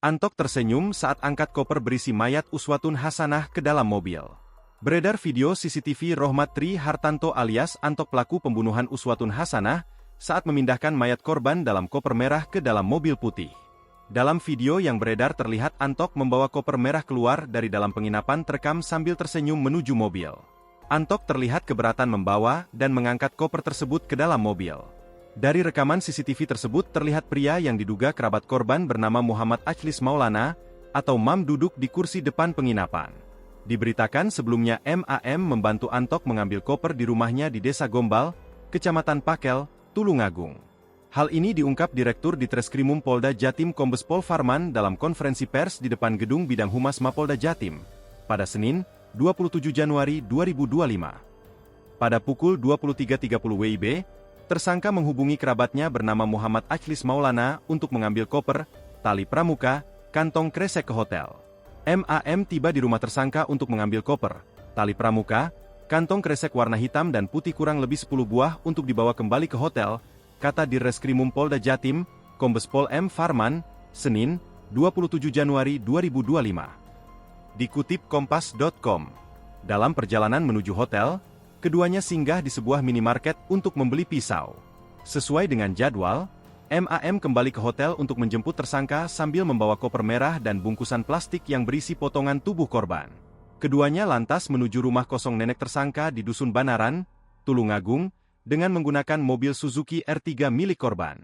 Antok tersenyum saat angkat koper berisi mayat Uswatun Hasanah ke dalam mobil. Beredar video CCTV Rohmat Tri Hartanto alias Antok pelaku pembunuhan Uswatun Hasanah saat memindahkan mayat korban dalam koper merah ke dalam mobil putih. Dalam video yang beredar terlihat Antok membawa koper merah keluar dari dalam penginapan terekam sambil tersenyum menuju mobil. Antok terlihat keberatan membawa dan mengangkat koper tersebut ke dalam mobil. Dari rekaman CCTV tersebut terlihat pria yang diduga kerabat korban bernama Muhammad Ajlis Maulana atau Mam duduk di kursi depan penginapan. Diberitakan sebelumnya MAM membantu Antok mengambil koper di rumahnya di Desa Gombal, Kecamatan Pakel, Tulungagung. Hal ini diungkap Direktur Ditreskrimum Polda Jatim Kombes Pol Farman dalam konferensi pers di depan Gedung Bidang Humas Mapolda Jatim pada Senin, 27 Januari 2025. Pada pukul 23.30 WIB, tersangka menghubungi kerabatnya bernama Muhammad Ajlis Maulana untuk mengambil koper, tali pramuka, kantong kresek ke hotel. MAM tiba di rumah tersangka untuk mengambil koper, tali pramuka, kantong kresek warna hitam dan putih kurang lebih 10 buah untuk dibawa kembali ke hotel, kata Dirreskrimum Polda Jatim, Kombes Pol M. Farman, Senin, 27 Januari 2025. Dikutip Kompas.com, dalam perjalanan menuju hotel, keduanya singgah di sebuah minimarket untuk membeli pisau. Sesuai dengan jadwal, MAM kembali ke hotel untuk menjemput tersangka sambil membawa koper merah dan bungkusan plastik yang berisi potongan tubuh korban. Keduanya lantas menuju rumah kosong nenek tersangka di Dusun Banaran, Tulungagung, dengan menggunakan mobil Suzuki R3 milik korban.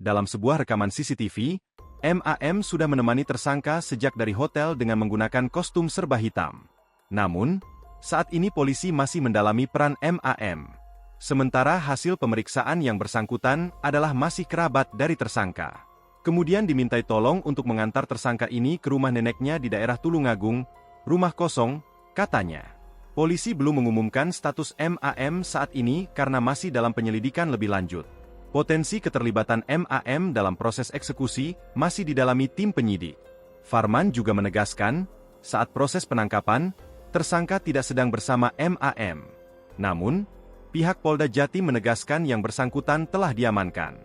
Dalam sebuah rekaman CCTV, MAM sudah menemani tersangka sejak dari hotel dengan menggunakan kostum serba hitam. Namun, saat ini polisi masih mendalami peran MAM. Sementara hasil pemeriksaan yang bersangkutan adalah masih kerabat dari tersangka. Kemudian dimintai tolong untuk mengantar tersangka ini ke rumah neneknya di daerah Tulungagung, rumah kosong, katanya. Polisi belum mengumumkan status MAM saat ini karena masih dalam penyelidikan lebih lanjut. Potensi keterlibatan MAM dalam proses eksekusi masih didalami tim penyidik. Farman juga menegaskan, saat proses penangkapan, tersangka tidak sedang bersama MAM. Namun, pihak Polda Jatim menegaskan yang bersangkutan telah diamankan.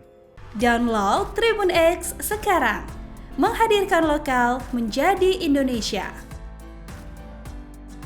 Download Tribun X sekarang, menghadirkan lokal menjadi Indonesia.